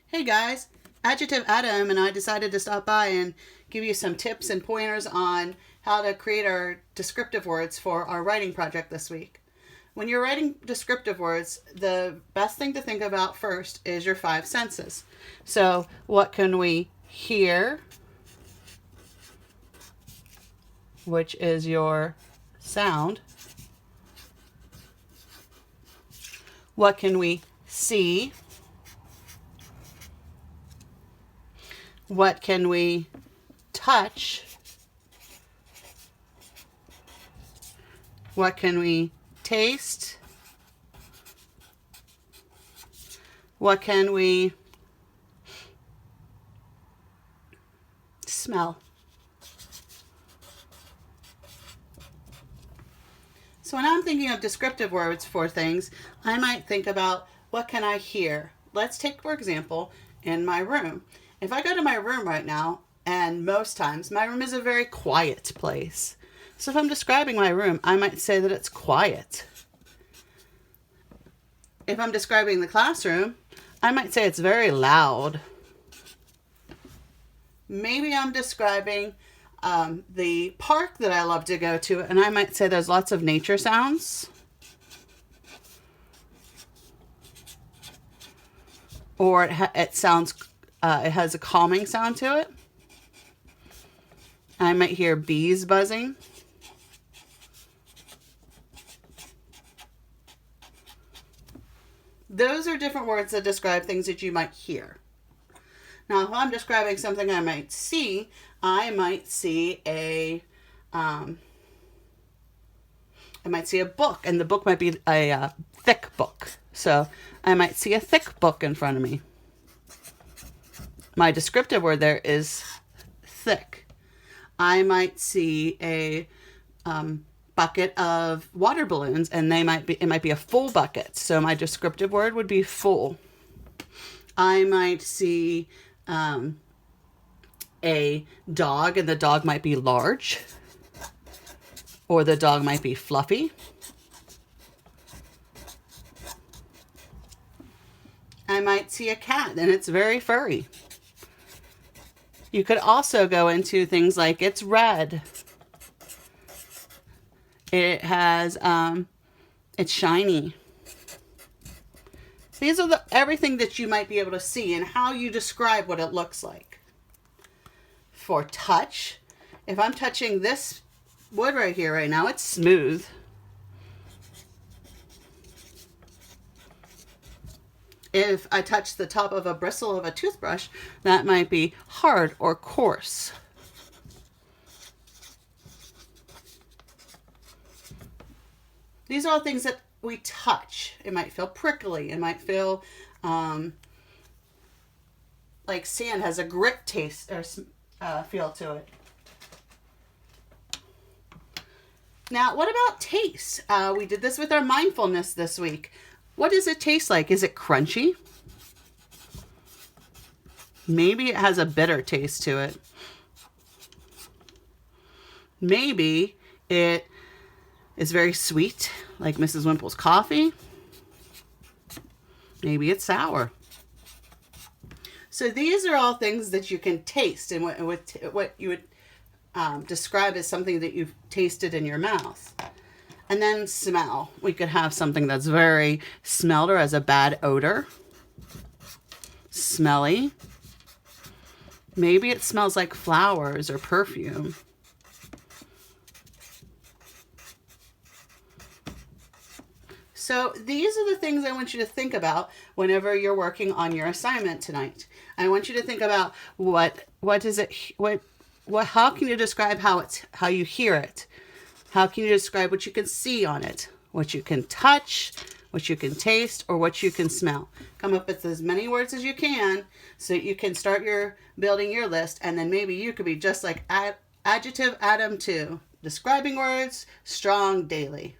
Hey guys, Adjective Adam and I decided to stop by and give you some tips and pointers on how to create our descriptive words for our writing project this week. When you're writing descriptive words, the best thing to think about first is your five senses. So, what can we hear, which is your sound? What can we see? What can we touch? What can we taste? What can we smell? So when I'm thinking of descriptive words for things, I might think about what can I hear? Let's take, for example, in my room. If I go to my room right now, and most times my room is a very quiet place. So if I'm describing my room, I might say that it's quiet. If I'm describing the classroom, I might say it's very loud. Maybe I'm describing the park that I love to go to, and I might say there's lots of nature sounds. Or it has a calming sound to it. I might hear bees buzzing. Those are different words that describe things that you might hear. Now, if I'm describing something I might see a book, and the book might be a thick book. So I might see a thick book in front of me. My descriptive word there is thick. I might see a bucket of water balloons, and it might be a full bucket. So my descriptive word would be full. I might see a dog, and the dog might be large, or the dog might be fluffy. I might see a cat, and it's very furry. You could also go into things like it's red. It has, it's shiny. These are everything that you might be able to see and how you describe what it looks like. For touch, if I'm touching this wood right here right now, it's smooth. If I touch the top of a bristle of a toothbrush, that might be hard or coarse. These are all things that we touch. It might feel prickly. It might feel like sand has a grit taste or feel to it. Now, what about taste? We did this with our mindfulness this week. What does it taste like? Is it crunchy? Maybe it has a bitter taste to it. Maybe it is very sweet, like Mrs. Wimple's coffee. Maybe it's sour. So these are all things that you can taste, and what you would describe as something that you've tasted in your mouth. And then smell. We could have something that's very smelled or has a bad odor. Smelly. Maybe it smells like flowers or perfume. So these are the things I want you to think about whenever you're working on your assignment tonight. I want you to think about how can you describe how you hear it? How can you describe what you can see on it, what you can touch, what you can taste, or what you can smell? Come up with as many words as you can so that you can start building your list, and then maybe you could be just like Adjective Adam 2, describing words strong daily.